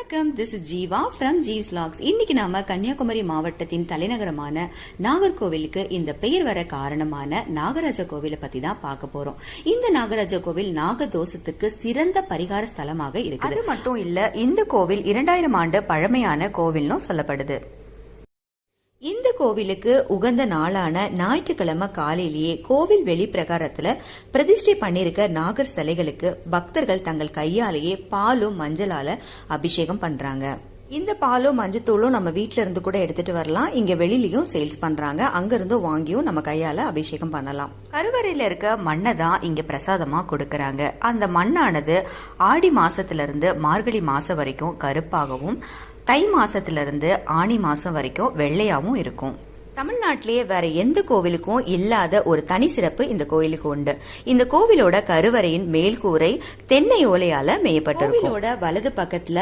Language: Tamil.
வணக்கம், this is Jeeva from Jeeves vlogs. இன்னைக்கு நாம கன்னியாகுமரி மாவட்டத்தின் தலைநகரமான நாகர்கோவிலுக்கு இந்த பெயர் வர காரணமான நாகராஜ கோவிலை பத்தி தான் பார்க்க போறோம். இந்த நாகராஜ கோவில் நாகதோஷத்துக்கு சிறந்த பரிகார ஸ்தலமாக இருக்கு. அது மட்டும் இல்ல, இந்த கோவில் 2000 ஆண்டு பழமையான கோவில்னு சொல்லப்படுது. இந்த கோவிலுக்கு உகந்த நாளான ஞாயிற்றுக்கிழமை காலையிலேயே கோவில் வெளி பிரகாரத்துல பிரதிஷ்டை பண்ணிருக்க நாகர் சிலைகளுக்கு பக்தர்கள் தங்கள் கையாலேயே பாலும் மஞ்சளால அபிஷேகம் பண்றாங்க. இந்த பாலும் மஞ்சத்தூளும் நம்ம வீட்டுல இருந்து கூட எடுத்துட்டு வரலாம். இங்க வெளியிலயும் சேல்ஸ் பண்றாங்க. அங்க இருந்தும் வாங்கியும் நம்ம கையால அபிஷேகம் பண்ணலாம். கருவறையில இருக்க மண்ணை தான் இங்க பிரசாதமா கொடுக்கறாங்க. அந்த மண்ணானது ஆடி மாசத்துல இருந்து மார்கழி மாசம் வரைக்கும் கருப்பாகவும், தை மாசத்துல இருந்து ஆனி மாசம் வரைக்கும் வெள்ளையாவும் இருக்கும். தமிழ்நாட்டிலேயே வேற எந்த கோவிலுக்கும் இல்லாத ஒரு தனி சிறப்பு இந்த கோவிலுக்கு உண்டு. இந்த கோவிலோட கருவறையின் மேல்கூரை தென்னை ஓலையால மேயப்பட்டிருக்கும். கோவிலோட வலது பக்கத்துல